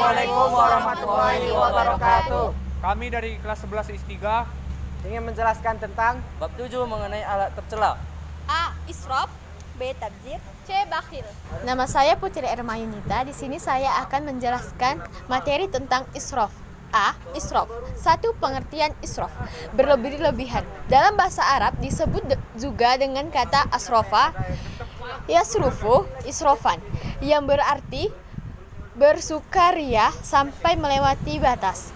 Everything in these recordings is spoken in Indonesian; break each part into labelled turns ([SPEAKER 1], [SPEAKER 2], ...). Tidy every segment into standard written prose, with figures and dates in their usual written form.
[SPEAKER 1] Assalamualaikum warahmatullahi wabarakatuh.
[SPEAKER 2] Kami dari kelas 11 IS3
[SPEAKER 1] Ingin menjelaskan tentang
[SPEAKER 3] Bab 7 mengenai alat tercela.
[SPEAKER 4] A. Israf. B. Tabdzir. C. Bakhil.
[SPEAKER 5] Nama saya Putri Ermayunita. Di sini saya akan menjelaskan materi tentang israf. A. Israf. Satu, pengertian israf, berlebih-lebihan. Dalam bahasa Arab disebut juga dengan kata asrofa, yasrufu, israfan, yang berarti bersukaria sampai melewati batas.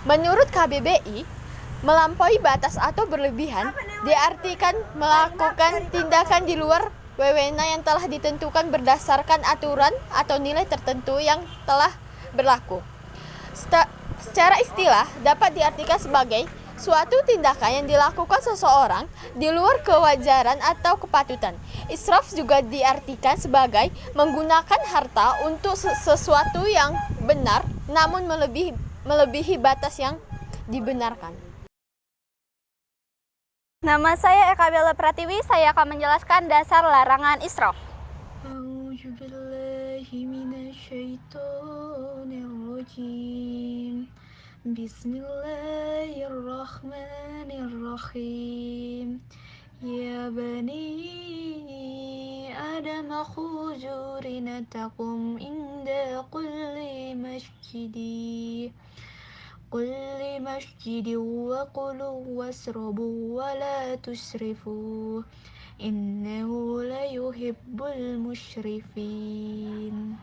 [SPEAKER 5] Menurut KBBI, melampaui batas atau berlebihan diartikan melakukan tindakan di luar wewenang yang telah ditentukan berdasarkan aturan atau nilai tertentu yang telah berlaku. Secara istilah dapat diartikan sebagai suatu tindakan yang dilakukan seseorang di luar kewajaran atau kepatutan. Israf juga diartikan sebagai menggunakan harta untuk sesuatu yang benar namun melebihi batas yang dibenarkan.
[SPEAKER 4] Nama saya Eka Bella Pratiwi. Saya akan menjelaskan dasar larangan israf.
[SPEAKER 6] Bismillahirrahmanirrahim. Ya bani Adam khuzu rinatakum inda kulli masjidi wa kulu wasrabu wa la tusrifu innahu la yuhibbul musyrifin.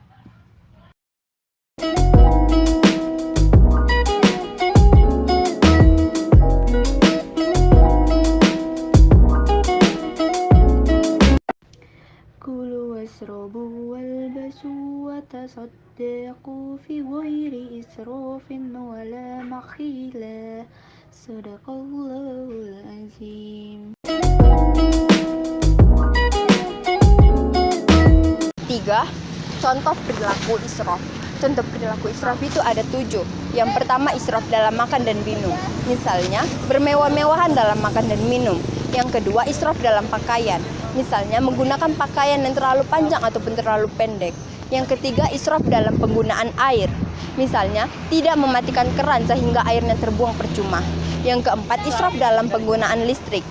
[SPEAKER 6] Kulu wasrabu walbasu wa tasaddaqu fi ghairi israfin wala makhila. Sadaqallahul azim.
[SPEAKER 7] 3. Contoh perilaku israf. Contoh perilaku israf itu ada 7. Yang pertama, israf dalam makan dan minum. Misalnya, bermewah-mewahan dalam makan dan minum. Yang kedua, israf dalam pakaian. Misalnya, menggunakan pakaian yang terlalu panjang ataupun terlalu pendek. Yang ketiga, israf dalam penggunaan air. Misalnya, tidak mematikan keran sehingga airnya terbuang percuma. Yang keempat, israf dalam penggunaan listrik.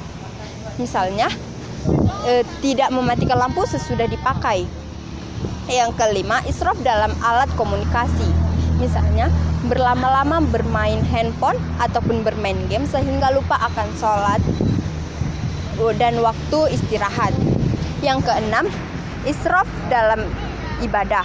[SPEAKER 7] Misalnya, tidak mematikan lampu sesudah dipakai. Yang kelima, israf dalam alat komunikasi. Misalnya, berlama-lama bermain handphone ataupun bermain game sehingga lupa akan sholat dan waktu istirahat. Yang keenam, israf dalam ibadah.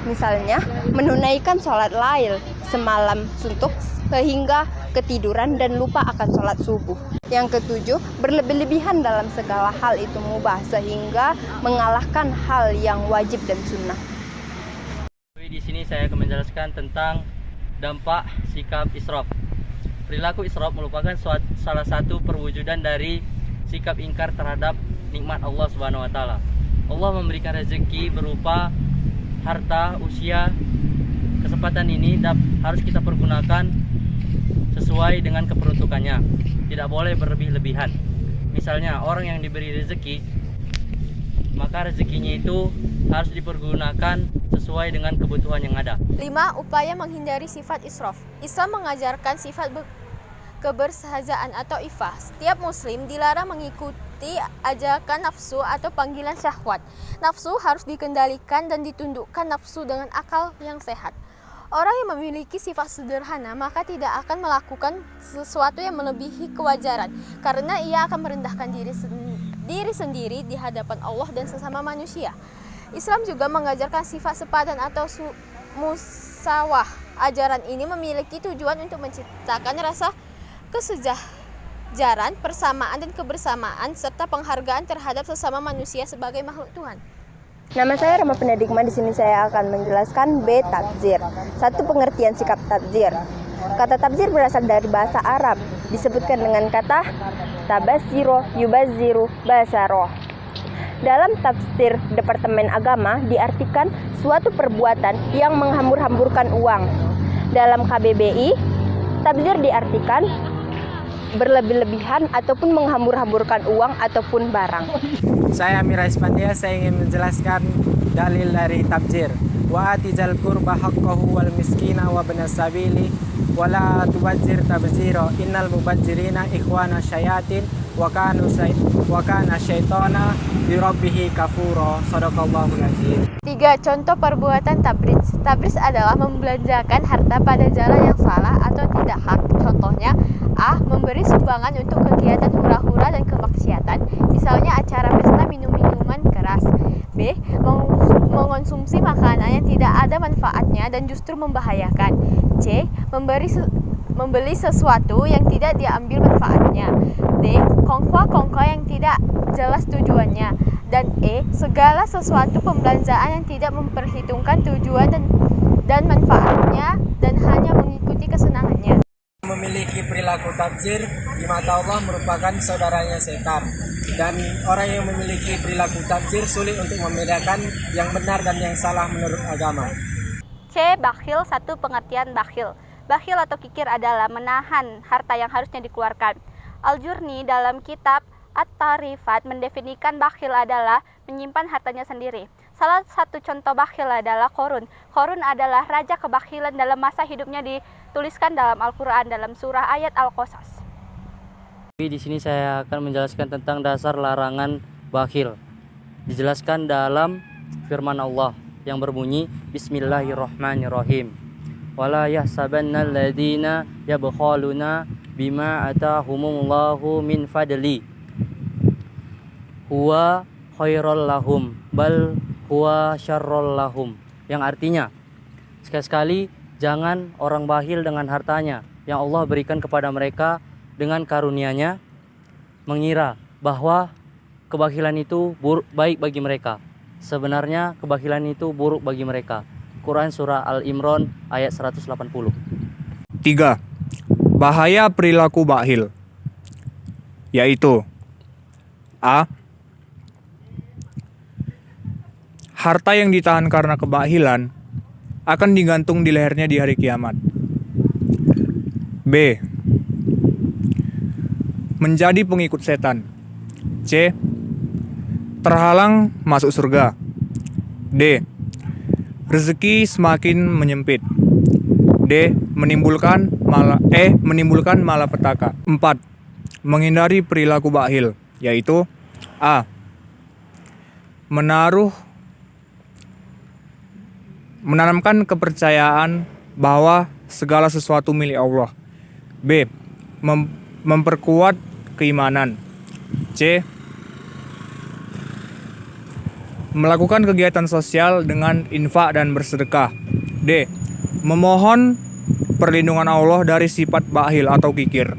[SPEAKER 7] Misalnya, menunaikan sholat lail semalam suntuk sehingga ketiduran dan lupa akan sholat subuh. Yang ketujuh, berlebih-lebihan dalam segala hal itu mubah sehingga mengalahkan hal yang wajib dan sunnah.
[SPEAKER 3] Di sini saya akan menjelaskan tentang dampak sikap israf. Perilaku israf merupakan salah satu perwujudan dari sikap ingkar terhadap nikmat Allah Subhanahu wa taala. Allah memberikan rezeki berupa harta, usia. Kesempatan ini harus kita pergunakan sesuai dengan keperuntukannya. Tidak boleh berlebih-lebihan. Misalnya, orang yang diberi rezeki, maka rezekinya itu harus dipergunakan sesuai dengan kebutuhan yang ada.
[SPEAKER 5] 5. Upaya menghindari sifat israf. Islam mengajarkan sifat kebersahajaan atau ifah. Setiap muslim dilarang mengikuti ajakan nafsu atau panggilan syahwat. Nafsu harus dikendalikan dan ditundukkan nafsu dengan akal yang sehat. Orang yang memiliki sifat sederhana maka tidak akan melakukan sesuatu yang melebihi kewajaran karena ia akan merendahkan diri sendiri di hadapan Allah dan sesama manusia. Islam juga mengajarkan sifat sepadan atau musawah. Ajaran ini memiliki tujuan untuk menciptakan rasa kesejajaran, persamaan dan kebersamaan serta penghargaan terhadap sesama manusia sebagai makhluk Tuhan.
[SPEAKER 7] Nama saya Rama Penedikma. Di sini saya akan menjelaskan B. Tabdzir. Satu, pengertian sikap tabdzir. Kata tabdzir berasal dari bahasa Arab, disebutkan dengan kata tabaziro yubaziru basaro. Dalam tafsir Departemen Agama diartikan suatu perbuatan yang menghambur-hamburkan uang. Dalam KBBI, tabdzir diartikan berlebih-lebihan ataupun menghambur-hamburkan uang ataupun barang.
[SPEAKER 1] Saya Amira Ispandia. Saya ingin menjelaskan dalil dari tabdzir. wa ati dzal qurba haqqahu wal miskina wa ibnas sabili wa la tubadzir tabzira innal mubadzirina ikhwana syayatin wa kana syaitana li rabbih kafura. Shadaqallahul azim.
[SPEAKER 5] 3. Contoh perbuatan tabriz. Tabriz adalah membelanjakan harta pada jalan yang salah atau tidak hak. Contohnya, A. Memberi sumbangan untuk kegiatan hura-hura dan kemaksiatan, misalnya acara pesta minum-minuman keras. B. Mengonsumsi makanan yang tidak ada manfaatnya dan justru membahayakan. C. Membeli sesuatu yang tidak diambil manfaatnya. D. Kongko yang tidak jelas tujuannya. Dan E. Segala sesuatu pembelanjaan yang tidak memperhitungkan tujuan dan manfaatnya dan hanya mengikuti kesenangannya.
[SPEAKER 1] Memiliki perilaku tabzir di mata Allah merupakan saudaranya setan, dan orang yang memiliki perilaku tabzir sulit untuk membedakan yang benar dan yang salah menurut agama.
[SPEAKER 4] C. Bakhil. 1. Pengertian bakhil. Bakhil atau kikir adalah menahan harta yang harusnya dikeluarkan. Al-Jurni dalam kitab At-Tarifat mendefinisikan bakhil adalah menyimpan hartanya sendiri. Salah satu contoh bakhil adalah Qarun. Qarun adalah raja kebakhilan dalam masa hidupnya, dituliskan dalam Al-Quran dalam surah ayat Al-Qasas.
[SPEAKER 3] Di sini saya akan menjelaskan tentang dasar larangan bakhil. Dijelaskan dalam firman Allah yang berbunyi Bismillahirrahmanirrahim. Wala yahsabannal ladzina yabkhaluna bima atahumullahu min fadli huwa khairul lahum bal huwa syarrul lahum, yang artinya sekali-sekali jangan orang bakhil dengan hartanya yang Allah berikan kepada mereka dengan karunia-Nya, mengira bahwa kebakhilan itu baik bagi mereka. Sebenarnya kebakhilan itu buruk bagi mereka. Quran surah Al-Imran ayat 180.
[SPEAKER 2] 3. Bahaya perilaku bakhil, yaitu A. Harta yang ditahan karena kebakhilan akan digantung di lehernya di hari kiamat. B. Menjadi pengikut setan. C. Terhalang masuk surga. D. Rezeki semakin menyempit. D. Menimbulkan malapetaka. 4. Menghindari perilaku bakhil, yaitu A. Menanamkan kepercayaan bahwa segala sesuatu milik Allah. B. Memperkuat keimanan. C. Melakukan kegiatan sosial dengan infak dan bersedekah. D. Memohon perlindungan Allah dari sifat bakhil atau kikir.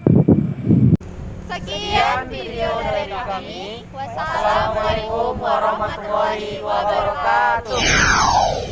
[SPEAKER 4] Sekian video dari kami.
[SPEAKER 1] Wassalamualaikum warahmatullahi wabarakatuh.